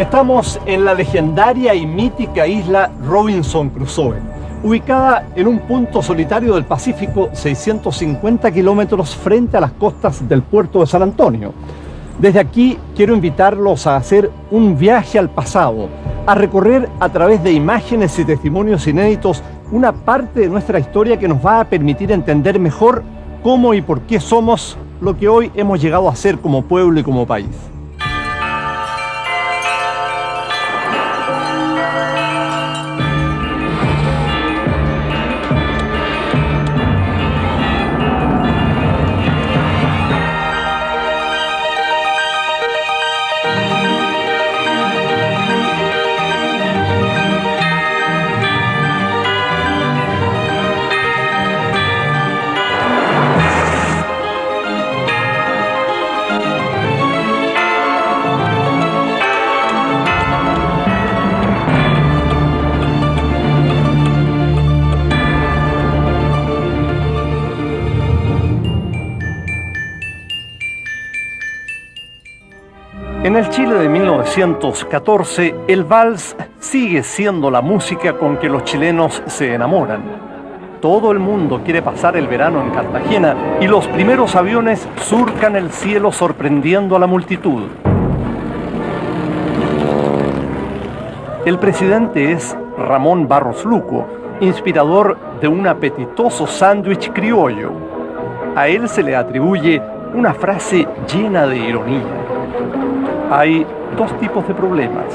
Estamos en la legendaria y mítica isla Robinson Crusoe, ubicada en un punto solitario del Pacífico, 650 kilómetros frente a las costas del puerto de San Antonio. Desde aquí quiero invitarlos a hacer un viaje al pasado, a recorrer a través de imágenes y testimonios inéditos una parte de nuestra historia que nos va a permitir entender mejor cómo y por qué somos lo que hoy hemos llegado a ser como pueblo y como país. En el Chile de 1914, el vals sigue siendo la música con que los chilenos se enamoran. Todo el mundo quiere pasar el verano en Cartagena y los primeros aviones surcan el cielo sorprendiendo a la multitud. El presidente es Ramón Barros Luco, inspirador de un apetitoso sándwich criollo. A él se le atribuye una frase llena de ironía. Hay dos tipos de problemas,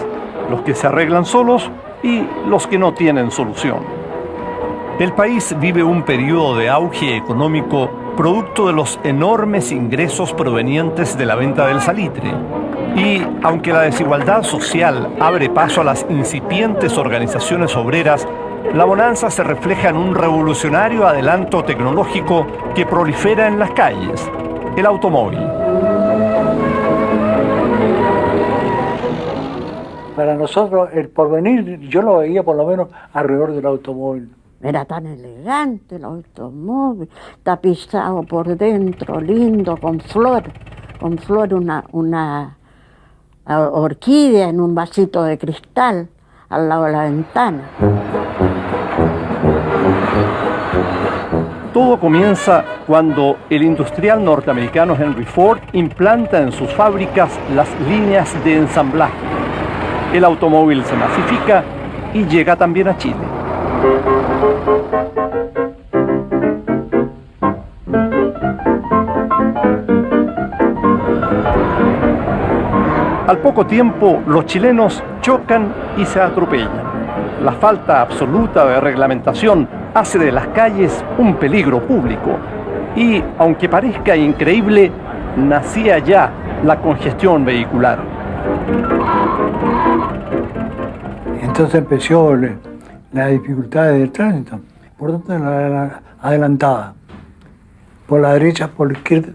los que se arreglan solos y los que no tienen solución. El país vive un periodo de auge económico producto de los enormes ingresos provenientes de la venta del salitre. Y aunque la desigualdad social abre paso a las incipientes organizaciones obreras, la bonanza se refleja en un revolucionario adelanto tecnológico que prolifera en las calles, el automóvil. Para nosotros el porvenir, yo lo veía por lo menos alrededor del automóvil. Era tan elegante el automóvil, tapizado por dentro, lindo, con flor, una orquídea en un vasito de cristal al lado de la ventana. Todo comienza cuando el industrial norteamericano Henry Ford implanta en sus fábricas las líneas de ensamblaje. El automóvil se masifica y llega también a Chile. Al poco tiempo, los chilenos chocan y se atropellan. La falta absoluta de reglamentación hace de las calles un peligro público. Y, aunque parezca increíble, nacía ya la congestión vehicular. Entonces empezó la dificultad del tránsito. Por tanto, la adelantada. Por la derecha, por la izquierda.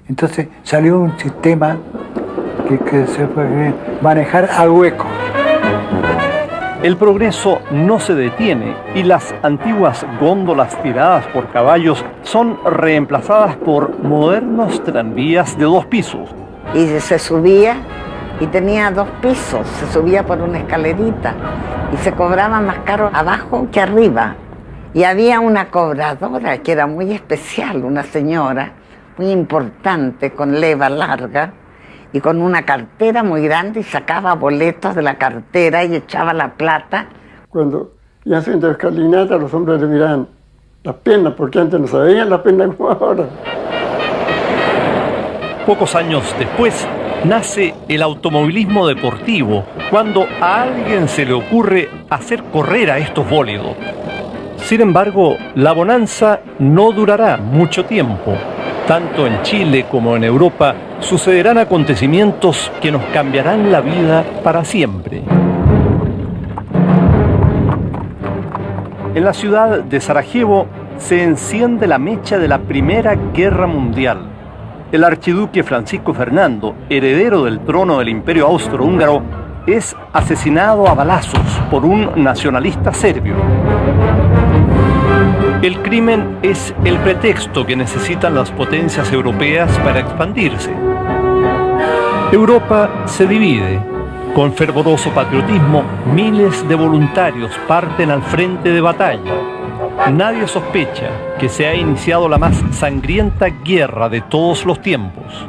Entonces salió un sistema que se puede manejar al hueco. El progreso no se detiene y las antiguas góndolas tiradas por caballos son reemplazadas por modernos tranvías de 2 pisos. Y se subía y tenía 2 pisos, se subía por una escalerita y se cobraba más caro abajo que arriba. Y había una cobradora que era muy especial, una señora muy importante con leva larga y con una cartera muy grande y sacaba boletos de la cartera y echaba la plata. Cuando ya se entró escalinata, los hombres le miraban las piernas, porque antes no se veían las piernas como ahora. Pocos años después, nace el automovilismo deportivo, cuando a alguien se le ocurre hacer correr a estos bólidos. Sin embargo, la bonanza no durará mucho tiempo. Tanto en Chile como en Europa sucederán acontecimientos que nos cambiarán la vida para siempre. En la ciudad de Sarajevo se enciende la mecha de la Primera Guerra Mundial. El archiduque Francisco Fernando, heredero del trono del Imperio Austrohúngaro, es asesinado a balazos por un nacionalista serbio. El crimen es el pretexto que necesitan las potencias europeas para expandirse. Europa se divide Con fervoroso patriotismo, miles de voluntarios parten al frente de batalla. Nadie sospecha que se ha iniciado la más sangrienta guerra de todos los tiempos.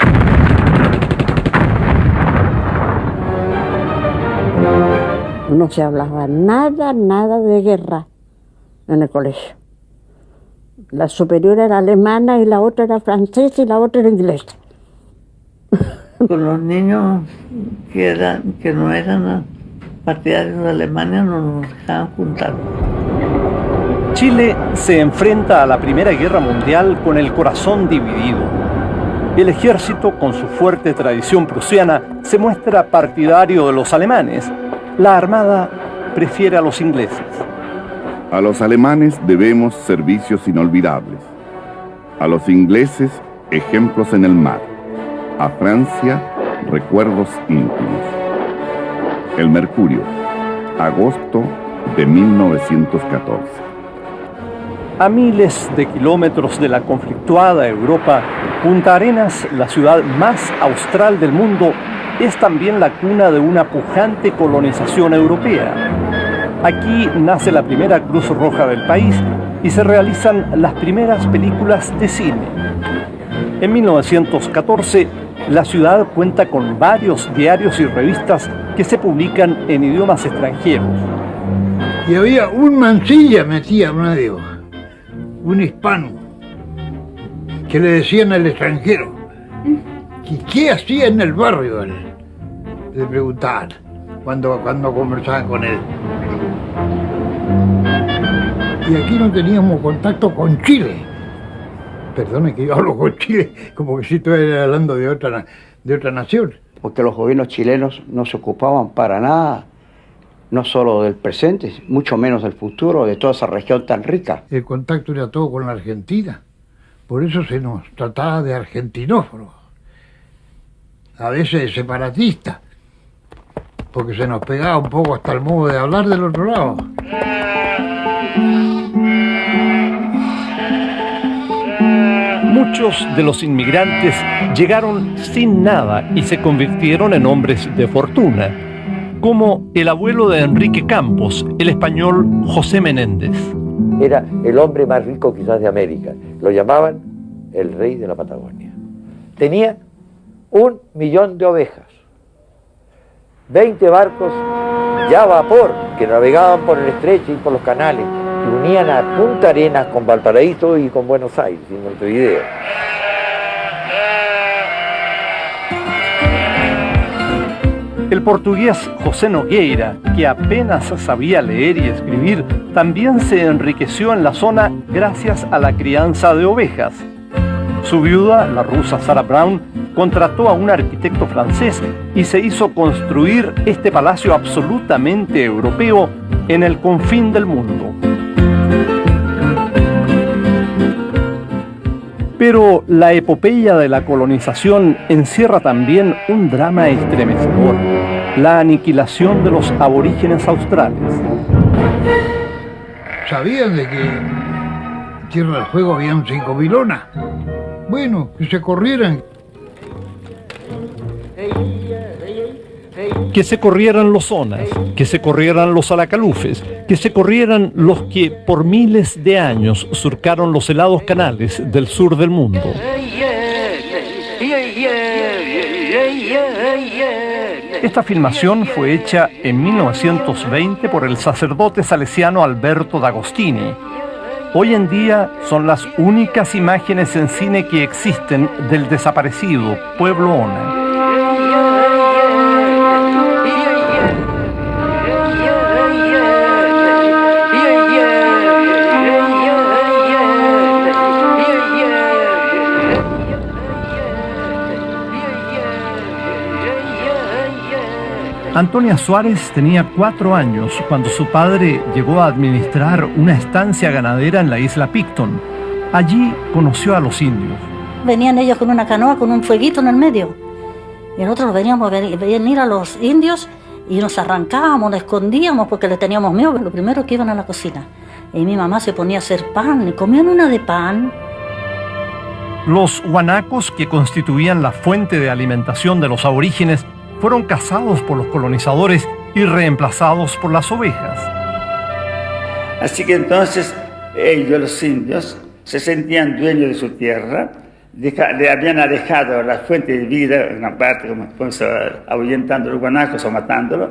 No se hablaba nada de guerra en el colegio. La superior era alemana y la otra era francesa y la otra era inglesa. Con los niños que no eran partidarios de Alemania no nos dejaban juntar. Chile se enfrenta a la Primera Guerra Mundial con el corazón dividido. El ejército, con su fuerte tradición prusiana, se muestra partidario de los alemanes. La armada prefiere a los ingleses. A los alemanes debemos servicios inolvidables. A los ingleses, ejemplos en el mar. A Francia, recuerdos íntimos. El Mercurio, agosto de 1914. A miles de kilómetros de la conflictuada Europa, Punta Arenas, la ciudad más austral del mundo, es también la cuna de una pujante colonización europea. Aquí nace la primera Cruz Roja del país y se realizan las primeras películas de cine. En 1914, la ciudad cuenta con varios diarios y revistas que se publican en idiomas extranjeros. Y había un mancilla metía en medio, un hispano, que le decían al extranjero, ¿qué hacía en el barrio? Le preguntaban cuando conversaban con él. Y aquí no teníamos contacto con Chile. Perdone que yo hablo con Chile como que si estuviera hablando de otra nación. Porque los gobiernos chilenos no se ocupaban para nada, no solo del presente, mucho menos del futuro, de toda esa región tan rica. El contacto era todo con la Argentina. Por eso se nos trataba de argentinófonos, a veces de separatistas, porque se nos pegaba un poco hasta el modo de hablar del otro lado. Muchos de los inmigrantes llegaron sin nada y se convirtieron en hombres de fortuna, como el abuelo de Enrique Campos, el español José Menéndez. Era el hombre más rico quizás de América. Lo llamaban el rey de la Patagonia. Tenía 1 millón de ovejas, 20 barcos ya a vapor que navegaban por el estrecho y por los canales y unían a Punta Arenas con Valparaíso y con Buenos Aires, en Montevideo. El portugués José Nogueira, que apenas sabía leer y escribir, también se enriqueció en la zona gracias a la crianza de ovejas. Su viuda, la rusa Sarah Brown, contrató a un arquitecto francés y se hizo construir este palacio absolutamente europeo en el confín del mundo. Pero la epopeya de la colonización encierra también un drama estremecedor: la aniquilación de los aborígenes australes. ¿Sabían de que en Tierra del Fuego habían 5 milonas? Bueno, que se corrieran. Que se corrieran los Onas, que se corrieran los Alacalufes, que se corrieran los que por miles de años surcaron los helados canales del sur del mundo. Esta filmación fue hecha en 1920 por el sacerdote salesiano Alberto D'Agostini. Hoy en día son las únicas imágenes en cine que existen del desaparecido pueblo Ona. Antonia Suárez tenía 4 años cuando su padre llegó a administrar una estancia ganadera en la isla Picton. Allí conoció a los indios. Venían ellos con una canoa con un fueguito en el medio. Y nosotros veníamos a venir a los indios y nos arrancábamos, nos escondíamos porque le teníamos miedo. Lo primero que iban a la cocina. Y mi mamá se ponía a hacer pan y comían una de pan. Los huanacos, que constituían la fuente de alimentación de los aborígenes, fueron cazados por los colonizadores y reemplazados por las ovejas. Así que entonces ellos, los indios, se sentían dueños de su tierra, le habían alejado la fuente de vida, en una parte, como ahuyentando a los guanacos o matándolo,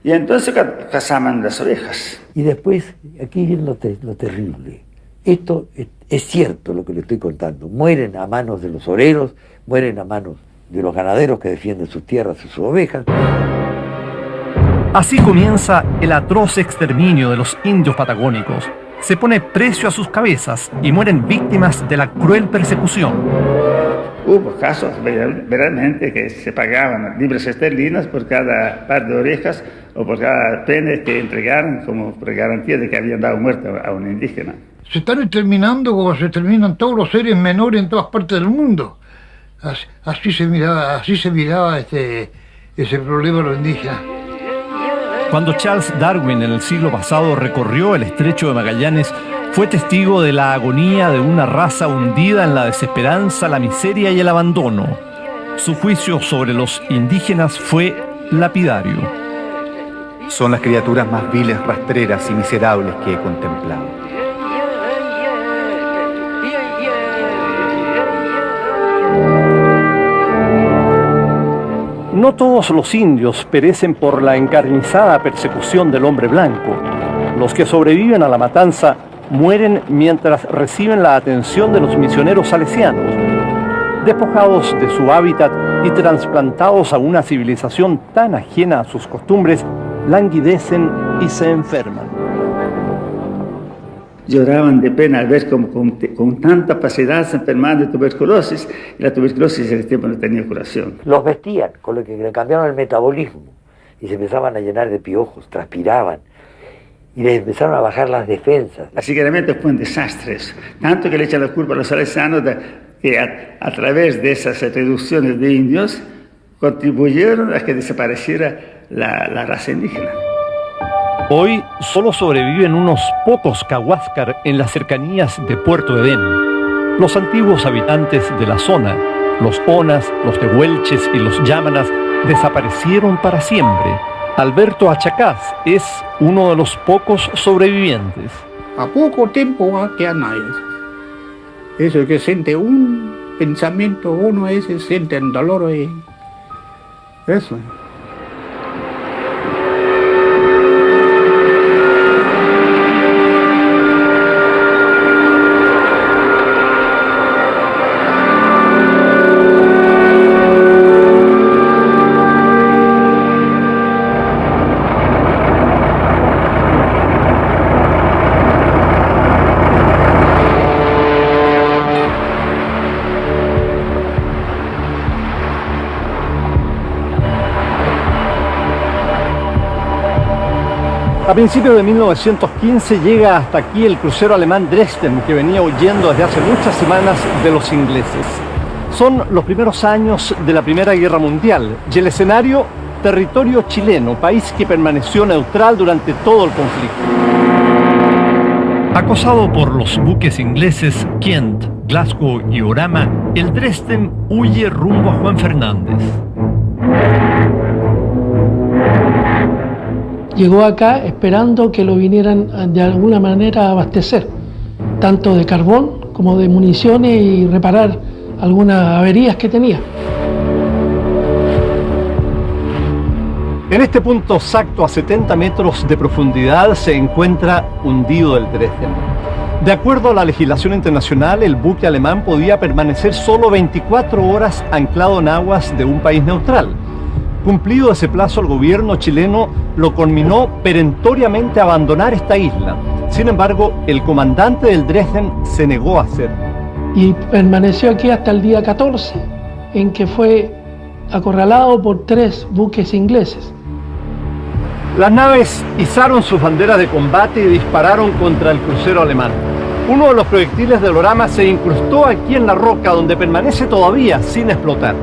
y entonces cazaban las ovejas. Y después, aquí viene lo terrible. Esto es cierto lo que le estoy contando. Mueren a manos de los oreros, mueren a manos de los ganaderos que defienden sus tierras y sus ovejas. Así comienza el atroz exterminio de los indios patagónicos. Se pone precio a sus cabezas y mueren víctimas de la cruel persecución. Hubo casos verdaderamente que se pagaban libras esterlinas por cada par de orejas o por cada pene que entregaran como por garantía de que habían dado muerte a un indígena. Se están exterminando como se exterminan todos los seres menores en todas partes del mundo. Así se miraba ese problema de los indígenas. Cuando Charles Darwin en el siglo pasado recorrió el estrecho de Magallanes, fue testigo de la agonía de una raza hundida en la desesperanza, la miseria y el abandono. Su juicio sobre los indígenas fue lapidario. Son las criaturas más viles, rastreras y miserables que he contemplado. No todos los indios perecen por la encarnizada persecución del hombre blanco. Los que sobreviven a la matanza mueren mientras reciben la atención de los misioneros salesianos. Despojados de su hábitat y trasplantados a una civilización tan ajena a sus costumbres, languidecen y se enferman. Lloraban de pena al ver cómo con tanta facilidad se enfermaban de tuberculosis, y la tuberculosis en ese tiempo no tenía curación. Los vestían, con lo que le cambiaron el metabolismo, y se empezaban a llenar de piojos, transpiraban, y les empezaron a bajar las defensas. Así que realmente fue un desastre eso. Tanto que le echan la culpa a los salesianos que a través de esas reducciones de indios contribuyeron a que desapareciera la raza indígena. Hoy solo sobreviven unos pocos cahuáscar en las cercanías de Puerto Edén. Los antiguos habitantes de la zona, los onas, los tehuelches y los yámanas, desaparecieron para siempre. Alberto Achacaz es uno de los pocos sobrevivientes. A poco tiempo va a quedar nadie. Eso que siente un pensamiento, uno ese siente el dolor y eso. A principios de 1915 llega hasta aquí el crucero alemán Dresden, que venía huyendo desde hace muchas semanas de los ingleses. Son los primeros años de la Primera Guerra Mundial y el escenario, territorio chileno, país que permaneció neutral durante todo el conflicto. Acosado por los buques ingleses Kent, Glasgow y Orama, el Dresden huye rumbo a Juan Fernández. Llegó acá esperando que lo vinieran de alguna manera a abastecer, tanto de carbón como de municiones y reparar algunas averías que tenía. En este punto exacto, a 70 metros de profundidad, se encuentra hundido el Dresden. De acuerdo a la legislación internacional, el buque alemán podía permanecer solo 24 horas anclado en aguas de un país neutral. Cumplido ese plazo, el gobierno chileno lo conminó perentoriamente a abandonar esta isla. Sin embargo, el comandante del Dresden se negó a hacerlo. Y permaneció aquí hasta el día 14, en que fue acorralado por 3 buques ingleses. Las naves izaron sus banderas de combate y dispararon contra el crucero alemán. Uno de los proyectiles del Orama se incrustó aquí en la roca, donde permanece todavía sin explotar.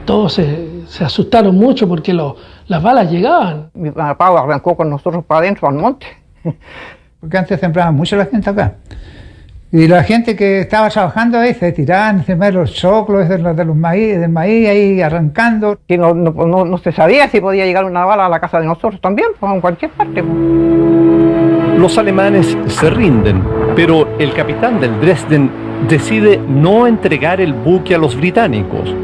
Todos se asustaron mucho porque las balas llegaban. Mi papá arrancó con nosotros para adentro al monte. Porque antes sembraba mucho la gente acá. Y la gente que estaba trabajando ahí se tiraban encima de los choclos, de los maíz, del maíz ahí arrancando. Que no se sabía si podía llegar una bala a la casa de nosotros también, pues en cualquier parte. Los alemanes se rinden, pero el capitán del Dresden decide no entregar el buque a los británicos.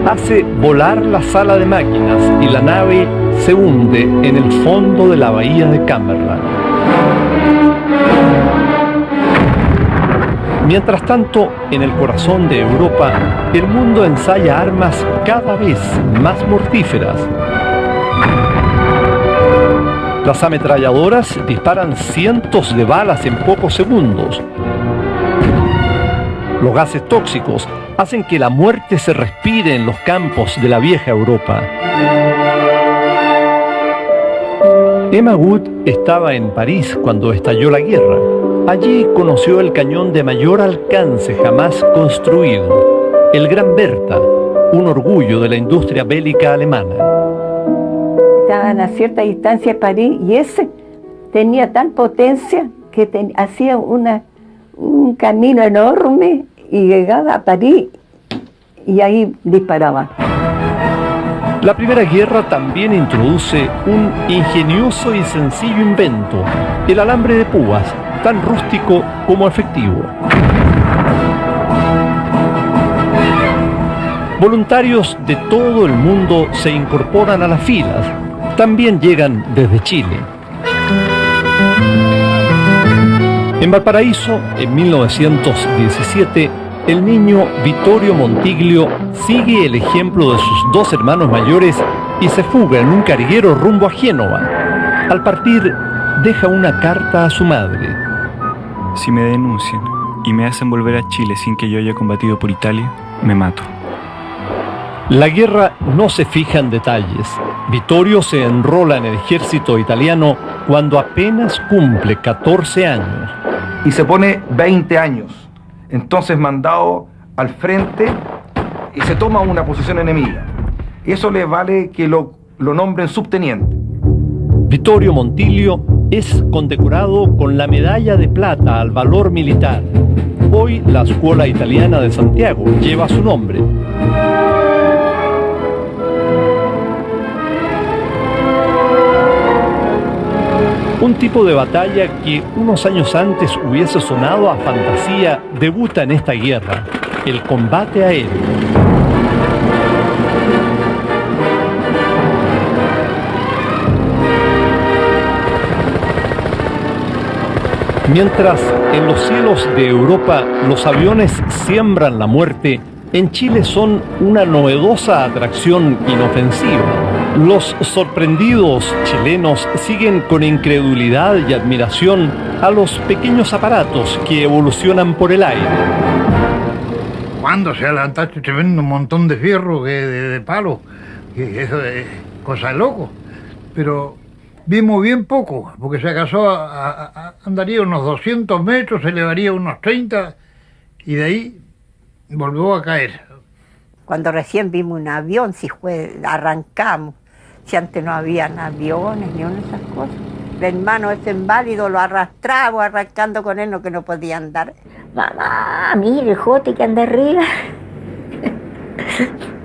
Hace volar la sala de máquinas y la nave se hunde en el fondo de la bahía de Cumberland. Mientras tanto, en el corazón de Europa, el mundo ensaya armas cada vez más mortíferas. Las ametralladoras disparan cientos de balas en pocos segundos. Los gases tóxicos hacen que la muerte se respire en los campos de la vieja Europa. Emma Wood estaba en París cuando estalló la guerra. Allí conoció el cañón de mayor alcance jamás construido, el Gran Bertha, un orgullo de la industria bélica alemana. Estaban a cierta distancia de París y ese tenía tal potencia que hacía un camino enorme y llegaba a París y ahí disparaba. La Primera Guerra también introduce un ingenioso y sencillo invento, el alambre de púas, tan rústico como efectivo. Voluntarios de todo el mundo se incorporan a las filas. También llegan desde Chile. En Valparaíso, en 1917, el niño Vittorio Montiglio sigue el ejemplo de sus dos hermanos mayores y se fuga en un carguero rumbo a Génova. Al partir, deja una carta a su madre. Si me denuncian y me hacen volver a Chile sin que yo haya combatido por Italia, me mato. La guerra no se fija en detalles. Vittorio se enrola en el ejército italiano cuando apenas cumple 14 años. Y se pone 20 años. Entonces mandado al frente y se toma una posición enemiga. Eso le vale que lo nombren subteniente. Vittorio Montiglio es condecorado con la medalla de plata al valor militar. Hoy la Escuela Italiana de Santiago lleva su nombre. Un tipo de batalla que unos años antes hubiese sonado a fantasía debuta en esta guerra, el combate aéreo. Mientras en los cielos de Europa los aviones siembran la muerte, en Chile son una novedosa atracción inofensiva. Los sorprendidos chilenos siguen con incredulidad y admiración a los pequeños aparatos que evolucionan por el aire. Cuando se adelantaste te ven un montón de fierro de palo, que eso es cosa de loco. Pero vimos bien poco, porque si acaso andaría unos 200 metros, se elevaría unos 30 y de ahí volvió a caer. Cuando recién vimos un avión, si arrancamos, si antes no habían aviones ni una de esas cosas. El hermano ese inválido lo arrastraba arrancando con él, no que no podía andar. Mamá, mire el jote que anda arriba.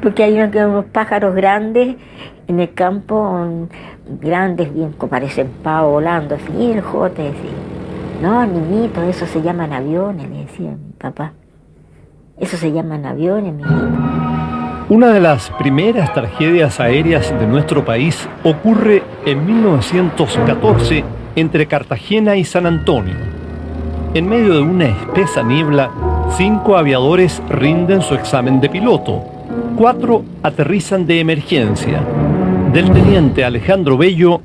Porque hay unos pájaros grandes en el campo, grandes, bien, como parecen pavos volando, así, y el jote decía. No, niñito, eso se llaman aviones, le decía mi papá. Eso se llaman aviones, mijito. Una de las primeras tragedias aéreas de nuestro país ocurre en 1914 entre Cartagena y San Antonio. En medio de una espesa niebla, 5 aviadores rinden su examen de piloto. 4 aterrizan de emergencia. Del teniente Alejandro Bello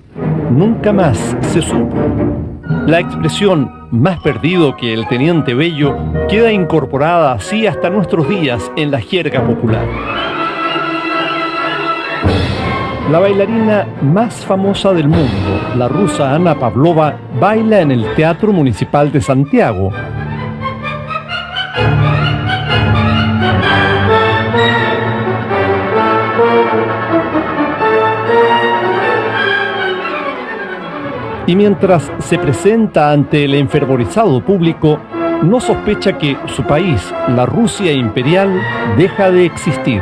nunca más se supo. La expresión "más perdido que el teniente Bello" queda incorporada así hasta nuestros días en la jerga popular. La bailarina más famosa del mundo, la rusa Ana Pavlova, baila en el Teatro Municipal de Santiago. Y mientras se presenta ante el enfervorizado público, no sospecha que su país, la Rusia imperial, deja de existir.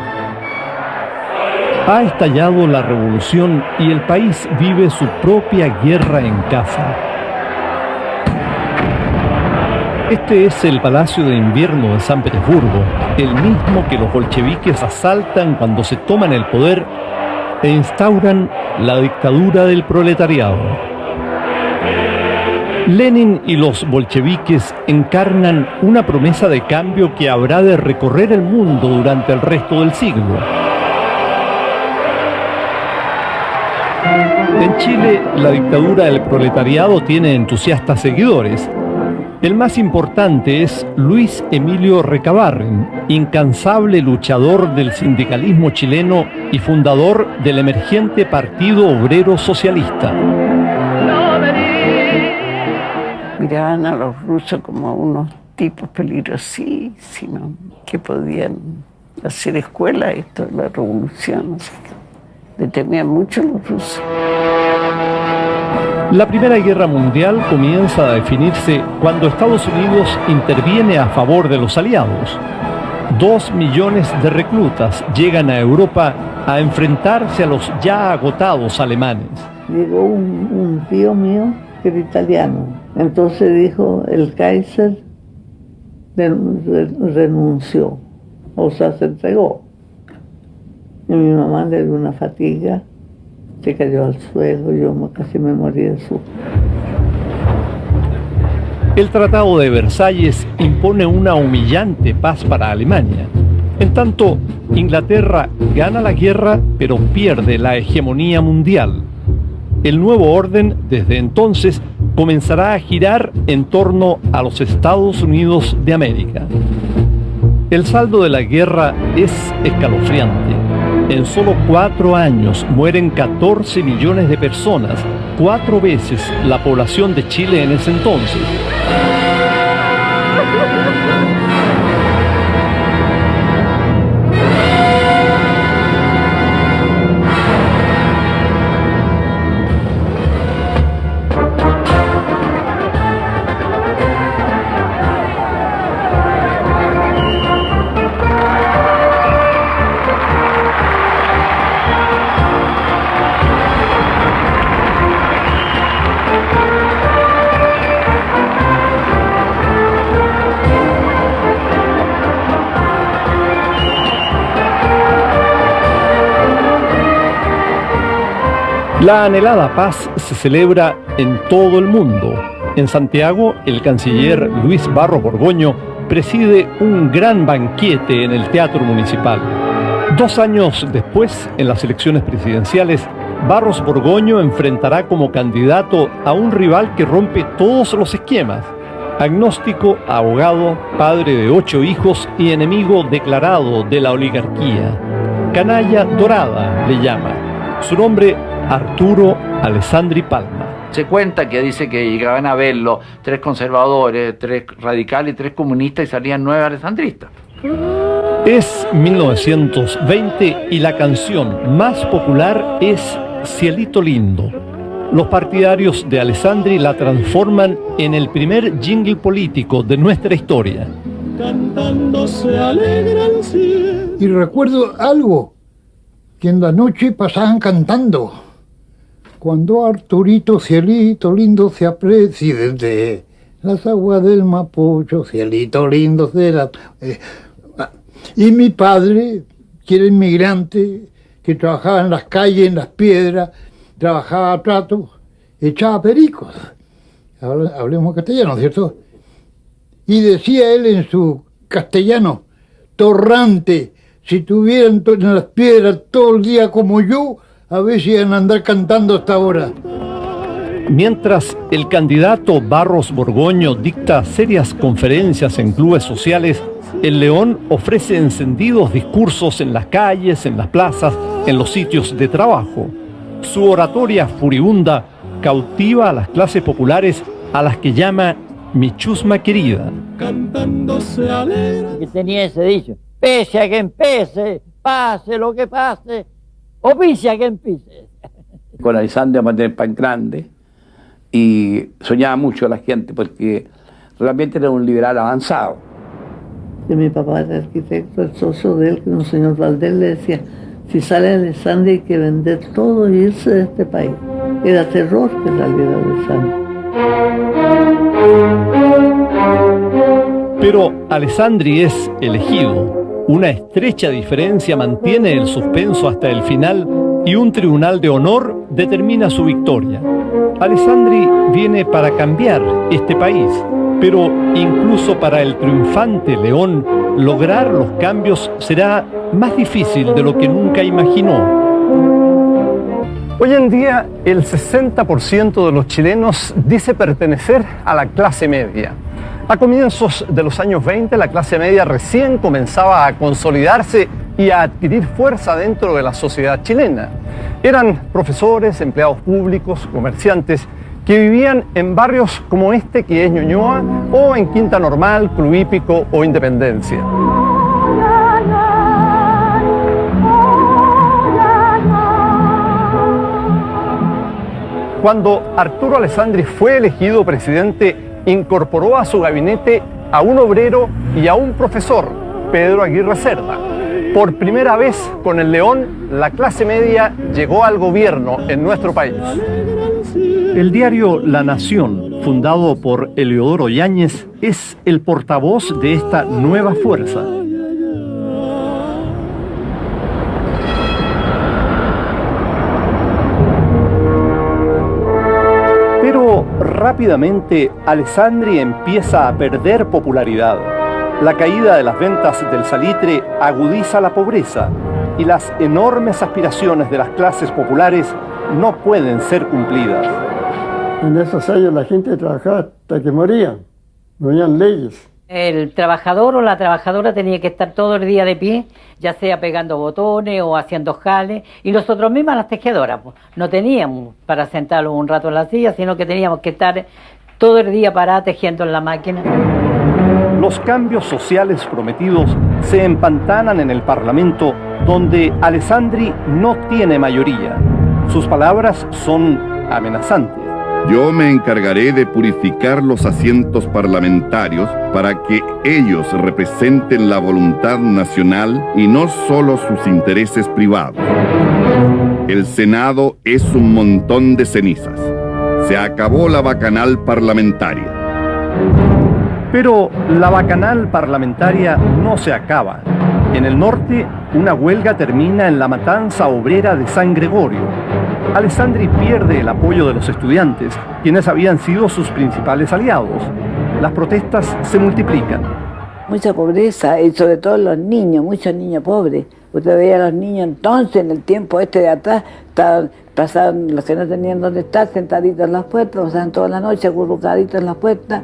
Ha estallado la revolución y el país vive su propia guerra en casa. Este es el Palacio de Invierno de San Petersburgo, el mismo que los bolcheviques asaltan cuando se toman el poder e instauran la dictadura del proletariado. Lenin y los bolcheviques encarnan una promesa de cambio que habrá de recorrer el mundo durante el resto del siglo. En Chile, la dictadura del proletariado tiene entusiastas seguidores. El más importante es Luis Emilio Recabarren, incansable luchador del sindicalismo chileno y fundador del emergente Partido Obrero Socialista. Miraban a los rusos como unos tipos peligrosísimos que podían hacer escuela esto de la revolución. Así que le temían mucho a los rusos. La Primera Guerra Mundial comienza a definirse cuando Estados Unidos interviene a favor de los aliados. 2 millones de reclutas llegan a Europa a enfrentarse a los ya agotados alemanes. Llegó un tío mío que era italiano. Entonces dijo, el Kaiser renunció, o sea, se entregó. Y mi mamá le dio una fatiga, se cayó al suelo, yo casi me morí de susto. El Tratado de Versalles impone una humillante paz para Alemania. En tanto, Inglaterra gana la guerra, pero pierde la hegemonía mundial. El nuevo orden, desde entonces, comenzará a girar en torno a los Estados Unidos de América. El saldo de la guerra es escalofriante. En solo 4 años mueren 14 millones de personas, 4 veces la población de Chile en ese entonces. La anhelada paz se celebra en todo el mundo. En Santiago, el canciller Luis Barros Borgoño preside un gran banquete en el Teatro Municipal. 2 años después, en las elecciones presidenciales, Barros Borgoño enfrentará como candidato a un rival que rompe todos los esquemas. Agnóstico, abogado, padre de 8 hijos y enemigo declarado de la oligarquía. Canalla dorada le llama. Su nombre, Arturo Alessandri Palma. Se cuenta que dice que llegaban a verlo 3 conservadores, 3 radicales, 3 comunistas y salían 9 alessandristas. Es 1920 y la canción más popular es Cielito Lindo. Los partidarios de Alessandri la transforman en el primer jingle político de nuestra historia. Cantando se alegra el cielo. Y recuerdo algo que en la noche pasaban cantando. Cuando Arturito, cielito lindo, se aprecie desde las aguas del Mapocho, cielito lindo será. Y mi padre, que era inmigrante, que trabajaba en las calles, en las piedras, trabajaba a trato, echaba pericos. Hablemos castellano, ¿cierto? Y decía él en su castellano, torrante, si tuvieran en las piedras todo el día como yo, a ver si iban a andar cantando hasta ahora. Mientras el candidato Barros Borgoño dicta serias conferencias en clubes sociales, el León ofrece encendidos discursos en las calles, en las plazas, en los sitios de trabajo. Su oratoria furibunda cautiva a las clases populares, a las que llama mi chusma querida. Cantando se alegra. Que tenía ese dicho, pese a que empece, pase lo que pase, o pise a que empise. Con Alessandri a mantener pan grande y soñaba mucho la gente porque realmente era un liberal avanzado. Que mi papá era arquitecto, el socio de él, que un señor Valdés, le decía, si sale Alessandri hay que vender todo y irse de este país. Era terror que saliera Alessandri. Pero Alessandri es elegido. Una estrecha diferencia mantiene el suspenso hasta el final y un tribunal de honor determina su victoria. Alessandri viene para cambiar este país, pero incluso para el triunfante León, lograr los cambios será más difícil de lo que nunca imaginó. Hoy en día, el 60% de los chilenos dice pertenecer a la clase media. A comienzos de los años 20, la clase media recién comenzaba a consolidarse y a adquirir fuerza dentro de la sociedad chilena. Eran profesores, empleados públicos, comerciantes, que vivían en barrios como este que es Ñuñoa, o en Quinta Normal, Club Hípico o Independencia. Cuando Arturo Alessandri fue elegido presidente, incorporó a su gabinete a un obrero y a un profesor, Pedro Aguirre Cerda. Por primera vez con el León, la clase media llegó al gobierno en nuestro país. El diario La Nación, fundado por Eliodoro Yáñez, es el portavoz de esta nueva fuerza. Pero rápidamente Alessandri empieza a perder popularidad. La caída de las ventas del salitre agudiza la pobreza y las enormes aspiraciones de las clases populares no pueden ser cumplidas. En esos años la gente trabajaba hasta que moría, no habían leyes. El trabajador o la trabajadora tenía que estar todo el día de pie, ya sea pegando botones o haciendo jales, y nosotros mismas las tejedoras, pues, no teníamos para sentarnos un rato en la silla, sino que teníamos que estar todo el día paradas tejiendo en la máquina. Los cambios sociales prometidos se empantanan en el Parlamento, donde Alessandri no tiene mayoría. Sus palabras son amenazantes. Yo me encargaré de purificar los asientos parlamentarios para que ellos representen la voluntad nacional y no solo sus intereses privados. El Senado es un montón de cenizas. Se acabó la bacanal parlamentaria. Pero la bacanal parlamentaria no se acaba. En el norte, una huelga termina en la matanza obrera de San Gregorio. Alessandri pierde el apoyo de los estudiantes, quienes habían sido sus principales aliados. Las protestas se multiplican. Mucha pobreza, y sobre todo los niños, muchos niños pobres. Usted veía a los niños entonces, en el tiempo este de atrás, pasaban los que no tenían dónde estar, sentaditos en las puertas, pasaban toda la noche acurrucaditos en las puertas.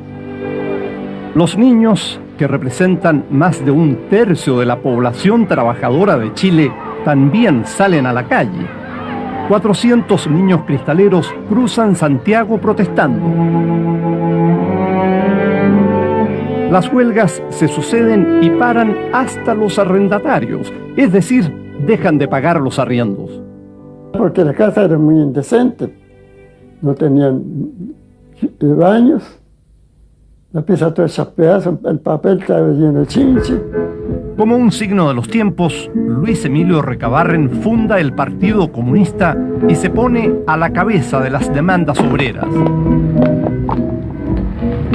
Los niños, que representan más de un tercio de la población trabajadora de Chile, también salen a la calle. 400 niños cristaleros cruzan Santiago protestando. Las huelgas se suceden y paran hasta los arrendatarios, es decir, dejan de pagar los arriendos. Porque las casas eran muy indecentes, no tenían baños, la pieza toda chaspeada, el papel estaba lleno de chinche. Como un signo de los tiempos, Luis Emilio Recabarren funda el Partido Comunista y se pone a la cabeza de las demandas obreras.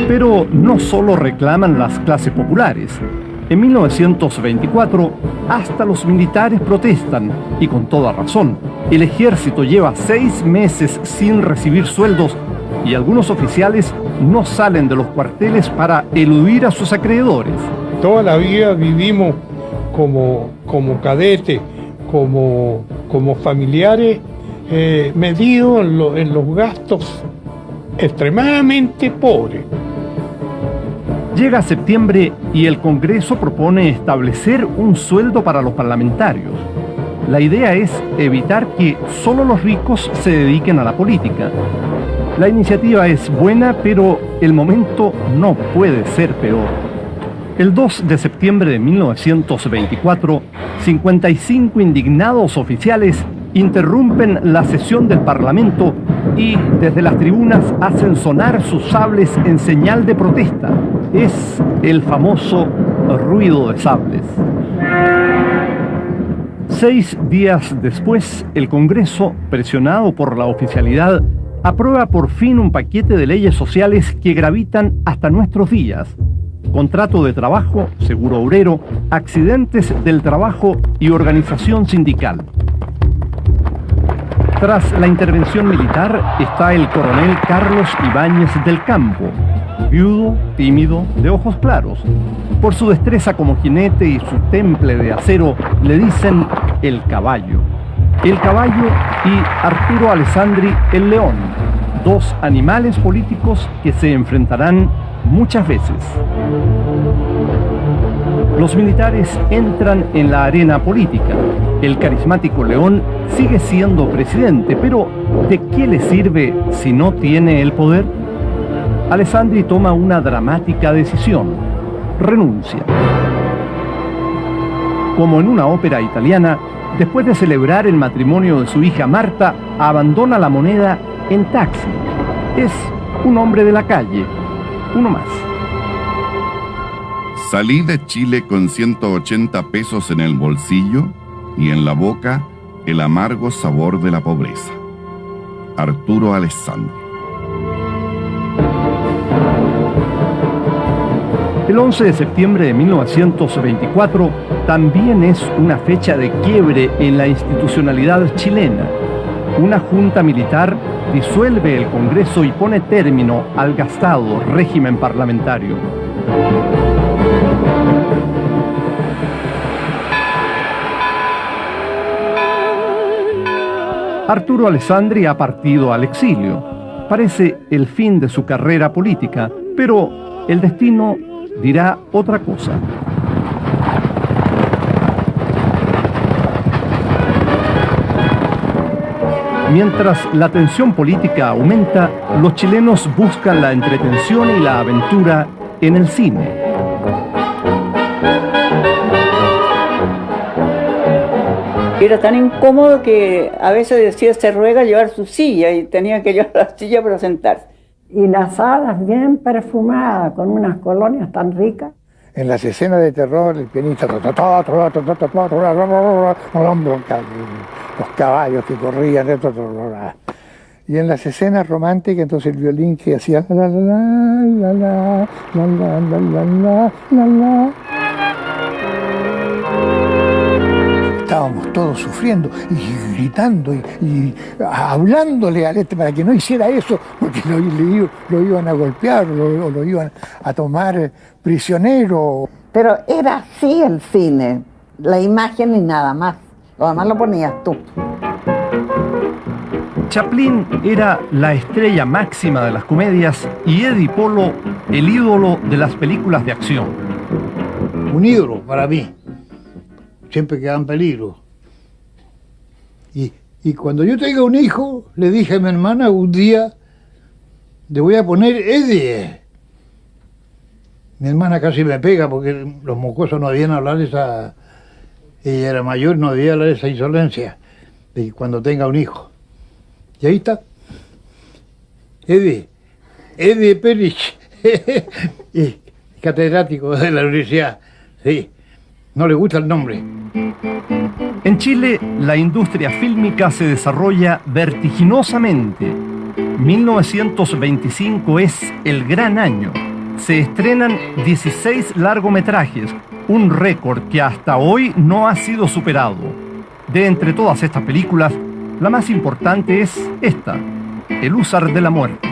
Pero no solo reclaman las clases populares. En 1924, hasta los militares protestan, y con toda razón. El ejército lleva 6 meses sin recibir sueldos y algunos oficiales no salen de los cuarteles para eludir a sus acreedores. Toda la vida vivimos como cadetes, como familiares, medidos en los gastos extremadamente pobres. Llega septiembre y el Congreso propone establecer un sueldo para los parlamentarios. La idea es evitar que solo los ricos se dediquen a la política. La iniciativa es buena, pero el momento no puede ser peor. El 2 de septiembre de 1924, 55 indignados oficiales interrumpen la sesión del Parlamento y desde las tribunas hacen sonar sus sables en señal de protesta. es el famoso ruido de sables. 6 días después, el Congreso, presionado por la oficialidad, aprueba por fin un paquete de leyes sociales que gravitan hasta nuestros días. Contrato de trabajo, seguro obrero, accidentes del trabajo y organización sindical. Tras la intervención militar está el coronel Carlos Ibáñez del Campo, viudo, tímido, de ojos claros. Por su destreza como jinete y su temple de acero le dicen el caballo. El caballo y Arturo Alessandri el león, dos animales políticos que se enfrentarán muchas veces. Los militares entran en la arena política. El carismático León sigue siendo presidente, pero ¿de qué le sirve si no tiene el poder? Alessandri toma una dramática decisión: renuncia. Como en una ópera italiana, después de celebrar el matrimonio de su hija Marta, abandona la moneda en taxi. Es un hombre de la calle, uno más. Salí de Chile con 180 pesos en el bolsillo y en la boca el amargo sabor de la pobreza. Arturo Alessandri. El 11 de septiembre de 1924 también es una fecha de quiebre en la institucionalidad chilena. Una junta militar disuelve el Congreso y pone término al gastado régimen parlamentario. Arturo Alessandri ha partido al exilio. Parece el fin de su carrera política, pero el destino dirá otra cosa. Mientras la tensión política aumenta, los chilenos buscan la entretención y la aventura en el cine. Era tan incómodo que a veces decía se ruega llevar su silla y tenía que llevar la silla para sentarse. Y las salas bien perfumadas, con unas colonias tan ricas. En las escenas de terror, el pianista, los caballos que corrían, y en las escenas románticas, entonces el violín que hacía la la la la la la la la la la la. Estábamos todos sufriendo y gritando y hablándole al para que no hiciera eso, porque lo iban a golpear o lo iban a tomar prisionero. Pero era así el cine, la imagen y nada más. Lo demás lo ponías tú. Chaplin era la estrella máxima de las comedias y Eddie Polo el ídolo de las películas de acción. Un ídolo para mí. Siempre queda en peligro. Y cuando yo tenga un hijo, le dije a mi hermana un día, le voy a poner Eddie. Mi hermana casi me pega porque los mocosos no debían hablar esa... Ella era mayor, no debía hablar esa insolencia de cuando tenga un hijo. Y ahí está. Eddie Perich, y catedrático de la universidad. Sí, no le gusta el nombre. En Chile, la industria fílmica se desarrolla vertiginosamente. 1925 es el gran año. Se estrenan 16 largometrajes, un récord que hasta hoy no ha sido superado. De entre todas estas películas, la más importante es esta, El Húsar de la Muerte.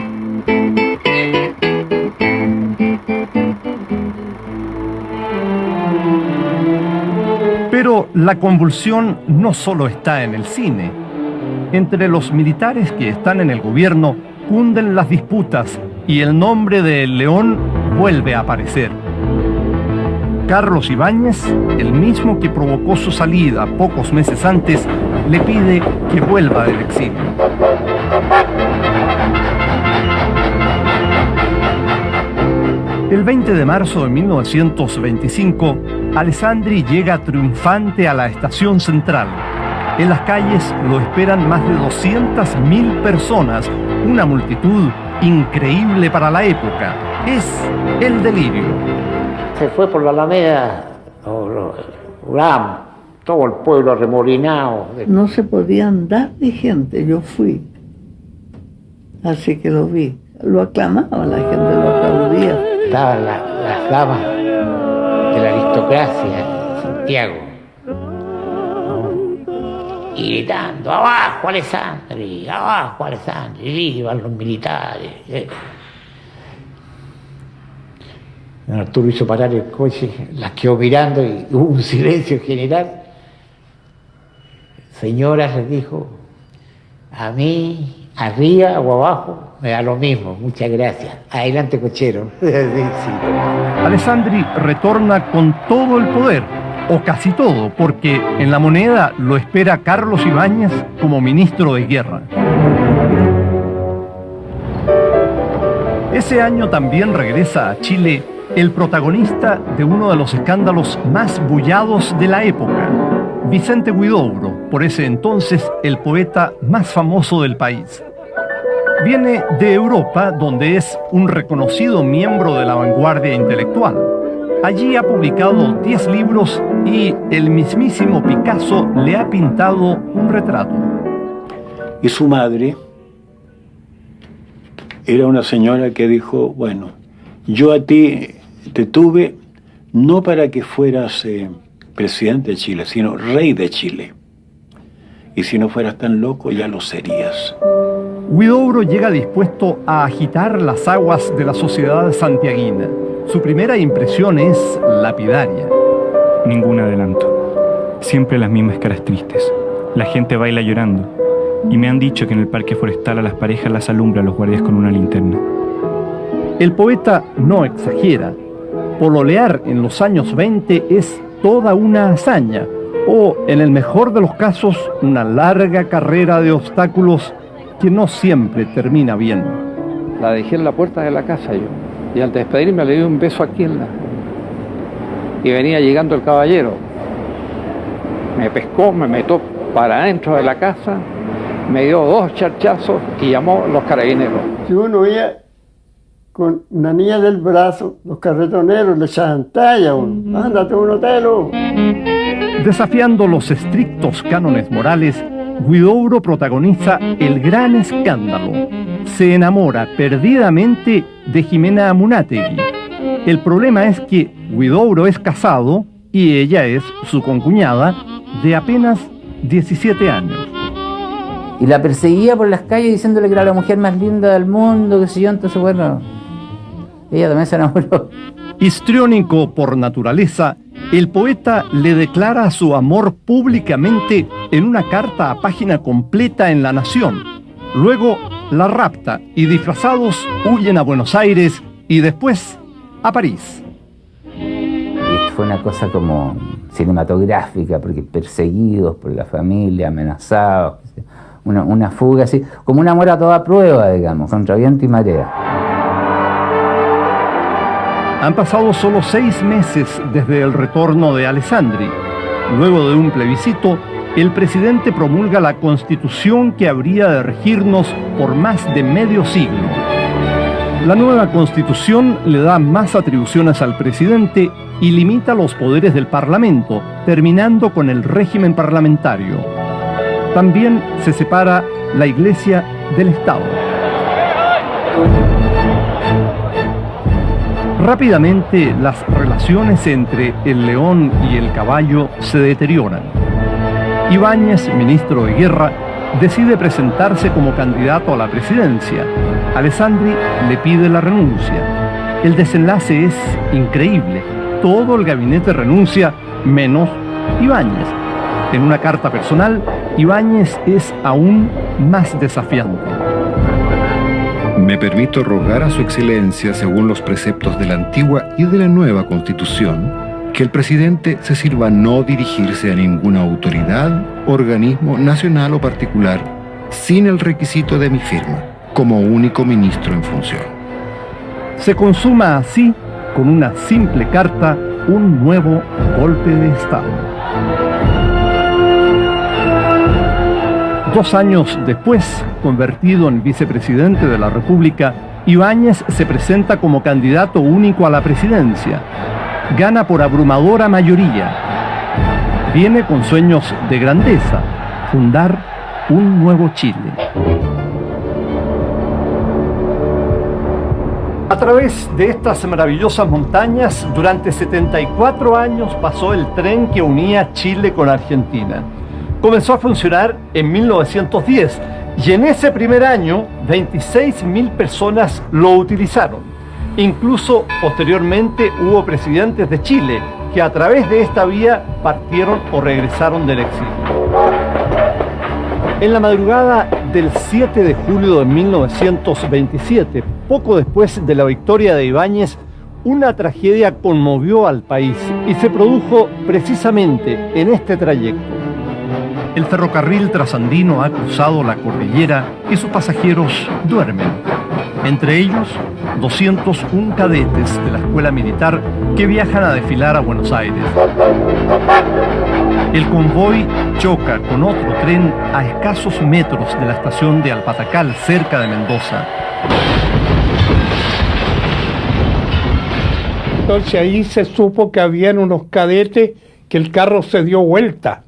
Pero la convulsión no solo está en el cine. Entre los militares que están en el gobierno cunden las disputas y el nombre de El León vuelve a aparecer. Carlos Ibáñez, el mismo que provocó su salida pocos meses antes, le pide que vuelva del exilio. El 20 de marzo de 1925, Alessandri llega triunfante a la estación central. En las calles lo esperan más de 200.000 personas, una multitud increíble para la época. es el delirio. Se fue por la Alameda, todo el pueblo arremolinado. No se podía andar de gente, yo fui. Así que lo vi. Lo aclamaban, la gente lo aplaudía. Estaban las damas de la aristocracia de Santiago, ¿no? Y gritando, abajo Alessandri, abajo Alessandri, vivan los militares. Don Arturo hizo parar el coche, las quedó mirando y hubo un silencio general. Señoras, les dijo, a mí, arriba o abajo, me da lo mismo, muchas gracias. Adelante, cochero. Sí. Alessandri retorna con todo el poder, o casi todo, porque en La Moneda lo espera Carlos Ibáñez como ministro de Guerra. Ese año también regresa a Chile el protagonista de uno de los escándalos más bullados de la época, Vicente Huidobro, por ese entonces el poeta más famoso del país. Viene de Europa, donde es un reconocido miembro de la vanguardia intelectual. Allí ha publicado 10 libros y el mismísimo Picasso le ha pintado un retrato. Y su madre era una señora que dijo, bueno, yo a ti te tuve no para que fueras presidente de Chile, sino rey de Chile. Y si no fueras tan loco, ya lo serías. Huidobro llega dispuesto a agitar las aguas de la sociedad santiaguina. Su primera impresión es lapidaria. Ningún adelanto. Siempre las mismas caras tristes. La gente baila llorando. Y me han dicho que en el parque forestal a las parejas las alumbra los guardias con una linterna. El poeta no exagera. Pololear en los años 20 es toda una hazaña, o, en el mejor de los casos, una larga carrera de obstáculos que no siempre termina bien. La dejé en la puerta de la casa yo, y al despedirme le di un beso aquí en la... Y venía llegando el caballero. Me pescó, me metió para adentro de la casa, me dio 2 charchazos y llamó a los carabineros. Si uno veía con una niña del brazo, los carretoneros le echaban talla a uno. Ándate un hotelo. Desafiando los estrictos cánones morales, Huidobro protagoniza el gran escándalo. Se enamora perdidamente de Jimena Amunátegui. El problema es que Huidobro es casado y ella es su concuñada de apenas 17 años. Y la perseguía por las calles diciéndole que era la mujer más linda del mundo, qué sé yo, entonces bueno, ella también se enamoró. Histriónico por naturaleza, el poeta le declara su amor públicamente en una carta a página completa en La Nación. Luego la rapta y disfrazados huyen a Buenos Aires y después a París. Y fue una cosa como cinematográfica, porque perseguidos por la familia, amenazados, una fuga así, como un amor a toda prueba, digamos, contra viento y marea. Han pasado solo 6 meses desde el retorno de Alessandri. Luego de un plebiscito, el presidente promulga la Constitución que habría de regirnos por más de medio siglo. La nueva Constitución le da más atribuciones al presidente y limita los poderes del Parlamento, terminando con el régimen parlamentario. También se separa la Iglesia del Estado. Rápidamente, las relaciones entre el león y el caballo se deterioran. Ibáñez, ministro de Guerra, decide presentarse como candidato a la presidencia. Alessandri le pide la renuncia. El desenlace es increíble. Todo el gabinete renuncia, menos Ibáñez. En una carta personal, Ibáñez es aún más desafiante. Me permito rogar a su excelencia, según los preceptos de la antigua y de la nueva Constitución, que el presidente se sirva no dirigirse a ninguna autoridad, organismo nacional o particular, sin el requisito de mi firma, como único ministro en función. Se consuma así, con una simple carta, un nuevo golpe de Estado. 2 años después, convertido en vicepresidente de la República, Ibáñez se presenta como candidato único a la presidencia. Gana por abrumadora mayoría. Viene con sueños de grandeza, fundar un nuevo Chile. A través de estas maravillosas montañas, durante 74 años pasó el tren que unía Chile con Argentina. Comenzó a funcionar en 1910 y en ese primer año 26.000 personas lo utilizaron. Incluso posteriormente hubo presidentes de Chile que a través de esta vía partieron o regresaron del exilio. En la madrugada del 7 de julio de 1927, poco después de la victoria de Ibáñez, una tragedia conmovió al país y se produjo precisamente en este trayecto. El ferrocarril trasandino ha cruzado la cordillera y sus pasajeros duermen. Entre ellos, 201 cadetes de la escuela militar que viajan a desfilar a Buenos Aires. El convoy choca con otro tren a escasos metros de la estación de Alpatacal, cerca de Mendoza. Entonces ahí se supo que habían unos cadetes que el carro se dio vuelta.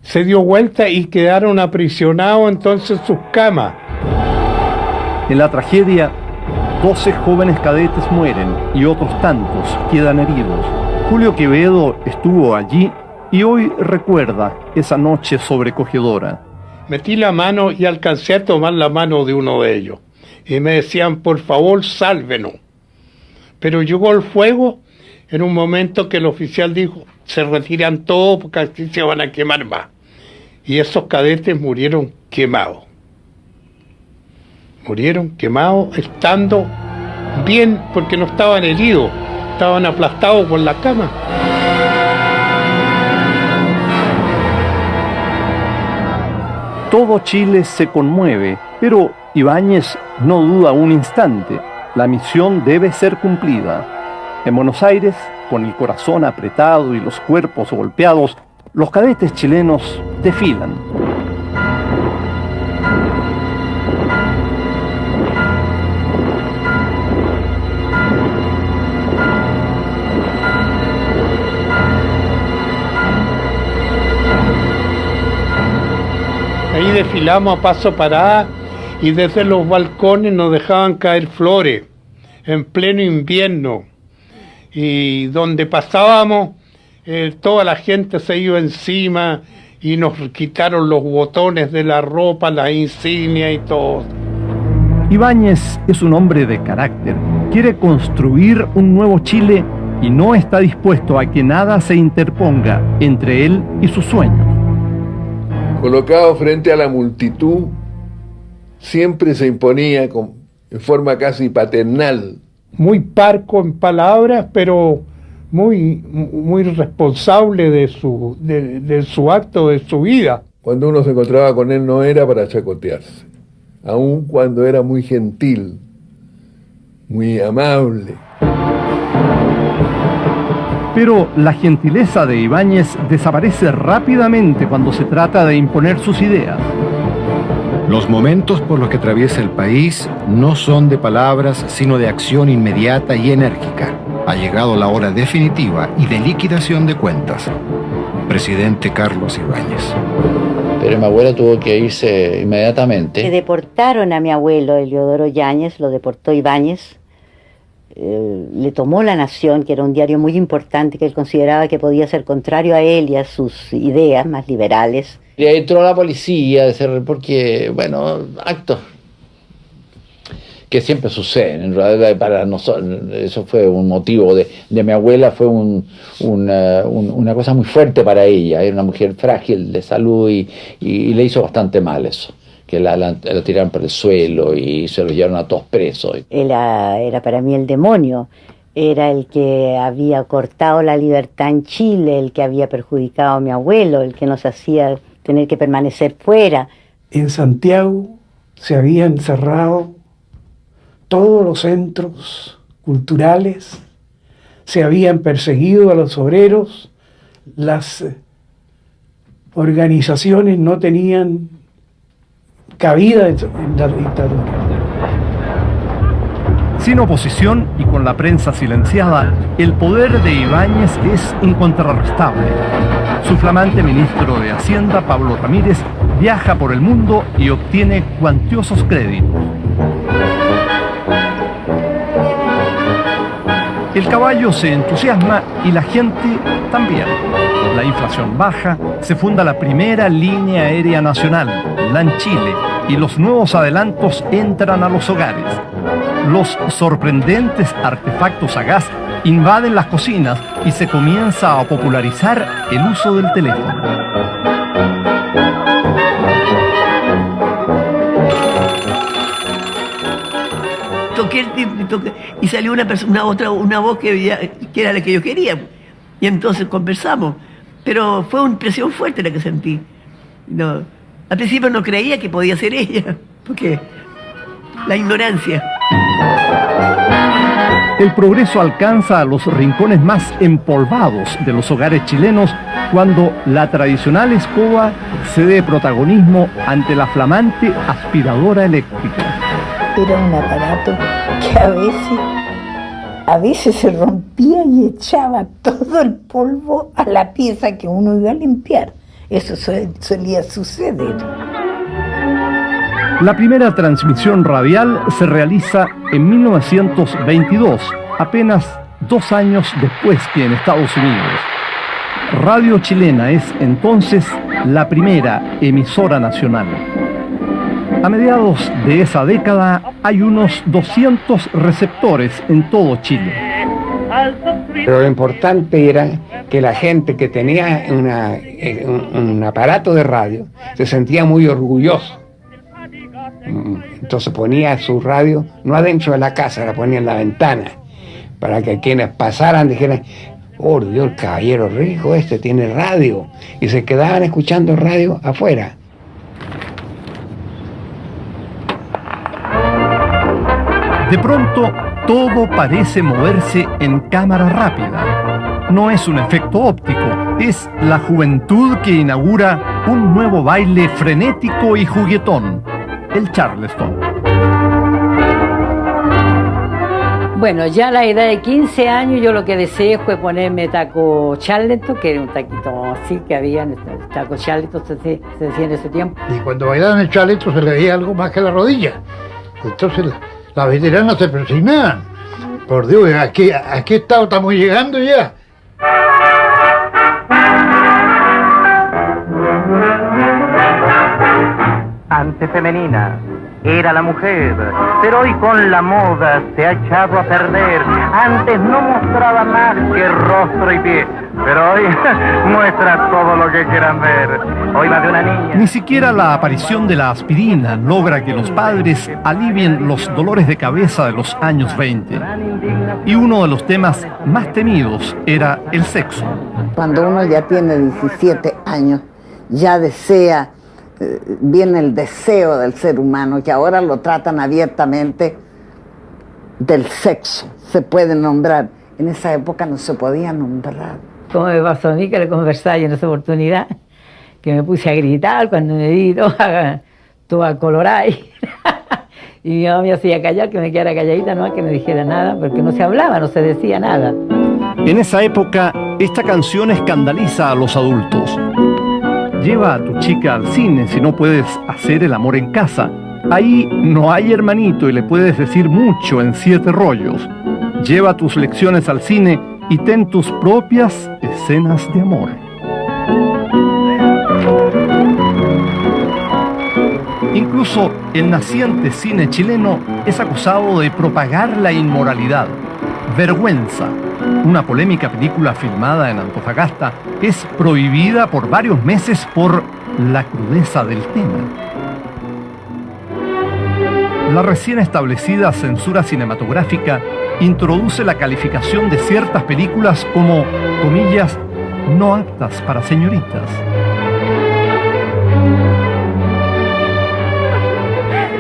Se dio vuelta y quedaron aprisionados entonces sus camas. En la tragedia, 12 jóvenes cadetes mueren y otros tantos quedan heridos. Julio Quevedo estuvo allí y hoy recuerda esa noche sobrecogedora. Metí la mano y alcancé a tomar la mano de uno de ellos. Y me decían, por favor, sálvenos. Pero llegó el fuego en un momento que el oficial dijo, se retiran todos porque así se van a quemar más. Y esos cadetes murieron quemados. Murieron quemados estando bien porque no estaban heridos, estaban aplastados por la cama. Todo Chile se conmueve, pero Ibáñez no duda un instante. La misión debe ser cumplida. En Buenos Aires, con el corazón apretado y los cuerpos golpeados, los cadetes chilenos desfilan. Ahí desfilamos a paso parada y desde los balcones nos dejaban caer flores en pleno invierno. Y donde pasábamos, toda la gente se iba encima y nos quitaron los botones de la ropa, la insignia y todo. Ibáñez es un hombre de carácter. Quiere construir un nuevo Chile y no está dispuesto a que nada se interponga entre él y sus sueños. Colocado frente a la multitud, siempre se imponía en forma casi paternal. Muy parco en palabras, pero muy responsable de su acto, de su vida. Cuando uno se encontraba con él no era para chacotearse, aun cuando era muy gentil, muy amable. Pero la gentileza de Ibáñez desaparece rápidamente cuando se trata de imponer sus ideas. Los momentos por los que atraviesa el país no son de palabras, sino de acción inmediata y enérgica. Ha llegado la hora definitiva y de liquidación de cuentas. Presidente Carlos Ibáñez. Pero mi abuela tuvo que irse inmediatamente. Que deportaron a mi abuelo, Eliodoro Yáñez, lo deportó Ibáñez. Le tomó La Nación, que era un diario muy importante que él consideraba que podía ser contrario a él y a sus ideas más liberales. Y ahí entró la policía, porque, bueno, actos que siempre suceden. En realidad, para nosotros, eso fue un motivo de mi abuela, fue una cosa muy fuerte para ella. Era una mujer frágil de salud y le hizo bastante mal eso. Que la tiraron por el suelo y se lo llevaron a todos presos. Era para mí el demonio, era el que había cortado la libertad en Chile, el que había perjudicado a mi abuelo, el que nos hacía tener que permanecer fuera. En Santiago se habían cerrado todos los centros culturales, se habían perseguido a los obreros, las organizaciones no tenían cabida en la dictadura. Sin oposición y con la prensa silenciada, el poder de Ibáñez es incontrarrestable. Su flamante ministro de Hacienda, Pablo Ramírez, viaja por el mundo y obtiene cuantiosos créditos. El caballo se entusiasma y la gente también. La inflación baja, se funda la primera línea aérea nacional, LAN Chile, y los nuevos adelantos entran a los hogares. Los sorprendentes artefactos a gas invaden las cocinas y se comienza a popularizar el uso del teléfono. Toqué el timbre y salió una voz que era la que yo quería. Y entonces conversamos. Pero fue una impresión fuerte la que sentí. No, al principio no creía que podía ser ella, porque la ignorancia. El progreso alcanza a los rincones más empolvados de los hogares chilenos cuando la tradicional escoba cede protagonismo ante la flamante aspiradora eléctrica. Era un aparato que a veces se rompía y echaba todo el polvo a la pieza que uno iba a limpiar. Eso solía suceder. La primera transmisión radial se realiza en 1922, apenas 2 años después que en Estados Unidos. Radio Chilena es entonces la primera emisora nacional. A mediados de esa década hay unos 200 receptores en todo Chile. Pero lo importante era que la gente que tenía un aparato de radio se sentía muy orgulloso. Entonces ponía su radio no adentro de la casa, la ponía en la ventana, para que quienes pasaran dijeran: oh Dios, el caballero rico este tiene radio, y se quedaban escuchando radio afuera. De pronto, todo parece moverse en cámara rápida. No es un efecto óptico, es la juventud que inaugura un nuevo baile frenético y juguetón, el Charleston. Bueno, ya a la edad de 15 años yo lo que deseé fue ponerme taco Charleston, que era un taquito así que había, taco Charleston se decía en ese tiempo. Y cuando bailaban el Charleston se le veía algo más que la rodilla. Entonces las veteranas se persignaban. Por Dios, ¿a qué estado estamos llegando ya? Antefemenina era la mujer, pero hoy con la moda se ha echado a perder. Antes no mostraba más que rostro y pie, pero hoy muestra todo lo que quieran ver. Hoy va de una niña. Ni siquiera la aparición de la aspirina logra que los padres alivien los dolores de cabeza de los años 20. Y uno de los temas más temidos era el sexo. Cuando uno ya tiene 17 años, ya desea, viene el deseo del ser humano, que ahora lo tratan abiertamente, del sexo, se puede nombrar. En esa época no se podía nombrar. Como me pasó a mí, que le conversaba yo en esa oportunidad, que me puse a gritar cuando me vi toda colorada. Y mi mamá me hacía callar, que me quedara calladita, no que no dijera nada, porque no se hablaba, no se decía nada. En esa época, esta canción escandaliza a los adultos. Lleva a tu chica al cine si no puedes hacer el amor en casa. Ahí no hay hermanito y le puedes decir mucho en 7 rollos. Lleva tus lecciones al cine y ten tus propias escenas de amor. Incluso el naciente cine chileno es acusado de propagar la inmoralidad. Vergüenza, una polémica película filmada en Antofagasta, es prohibida por varios meses por la crudeza del tema. La recién establecida censura cinematográfica introduce la calificación de ciertas películas como, comillas, no aptas para señoritas.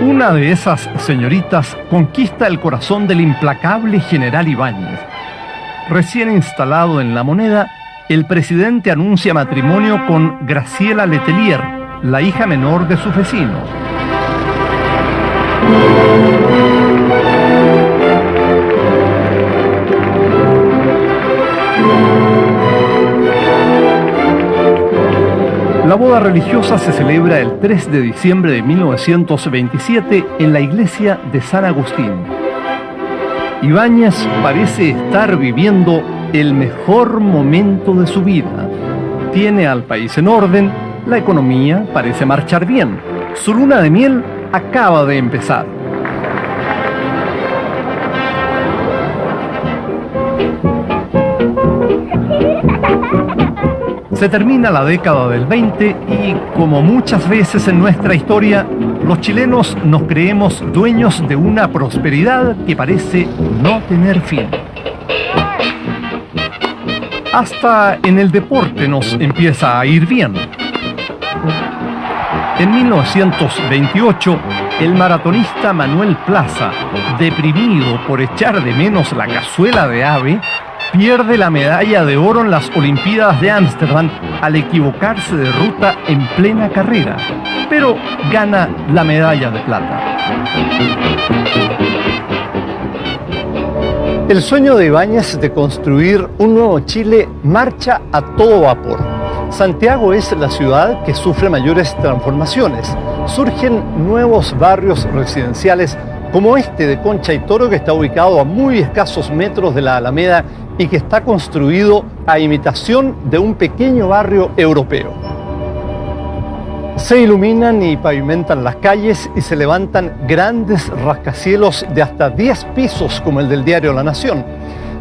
Una de esas señoritas conquista el corazón del implacable general Ibáñez. Recién instalado en La Moneda, el presidente anuncia matrimonio con Graciela Letelier, la hija menor de sus vecinos. boda religiosa se celebra el 3 de diciembre de 1927 en la iglesia de San Agustín. Ibáñez parece estar viviendo el mejor momento de su vida. Tiene al país en orden, la economía parece marchar bien. Su luna de miel acaba de empezar. Se termina la década del 20 y, como muchas veces en nuestra historia, los chilenos nos creemos dueños de una prosperidad que parece no tener fin. Hasta en el deporte nos empieza a ir bien. En 1928, el maratonista Manuel Plaza, deprimido por echar de menos la cazuela de ave, pierde la medalla de oro en las Olimpiadas de Ámsterdam al equivocarse de ruta en plena carrera, pero gana la medalla de plata. El sueño de Ibáñez de construir un nuevo Chile marcha a todo vapor. Santiago es la ciudad que sufre mayores transformaciones. Surgen nuevos barrios residenciales como este de Concha y Toro, que está ubicado a muy escasos metros de la Alameda y que está construido a imitación de un pequeño barrio europeo. Se iluminan y pavimentan las calles y se levantan grandes rascacielos de hasta 10 pisos como el del diario La Nación.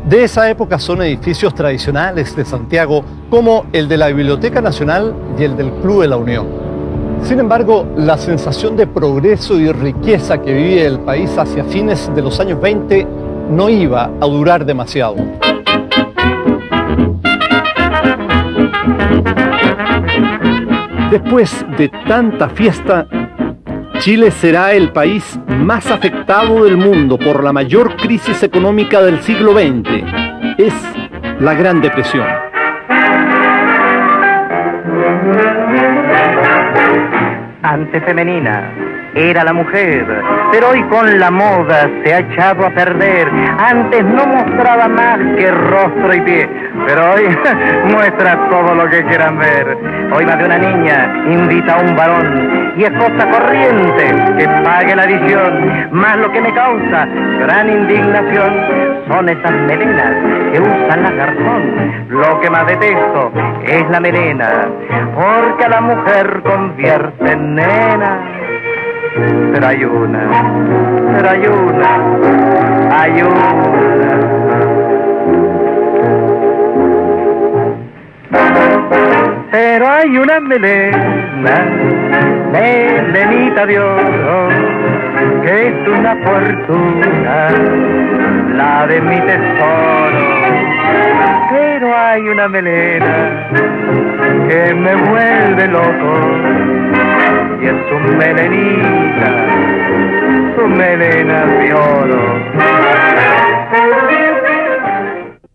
De esa época son edificios tradicionales de Santiago como el de la Biblioteca Nacional y el del Club de la Unión. Sin embargo, la sensación de progreso y riqueza que vive el país hacia fines de los años 20 no iba a durar demasiado. Después de tanta fiesta, Chile será el país más afectado del mundo por la mayor crisis económica del siglo XX. Es la Gran Depresión. Antes femenina era la mujer, pero hoy con la moda se ha echado a perder. Antes no mostraba más que rostro y pie, pero hoy muestra todo lo que quieran ver. Hoy más de una niña invita a un varón y es cosa corriente que pague la adición. Más lo que me causa gran indignación son esas melenas que usan las garzón. Lo que más detesto es la melena, porque a la mujer convierte en nena. Pero hay una, hay una. Pero hay una melena, melenita de oro, que es una fortuna, la de mi tesoro. Pero hay una melena que me vuelve loco, y es su melenita, su melena de oro.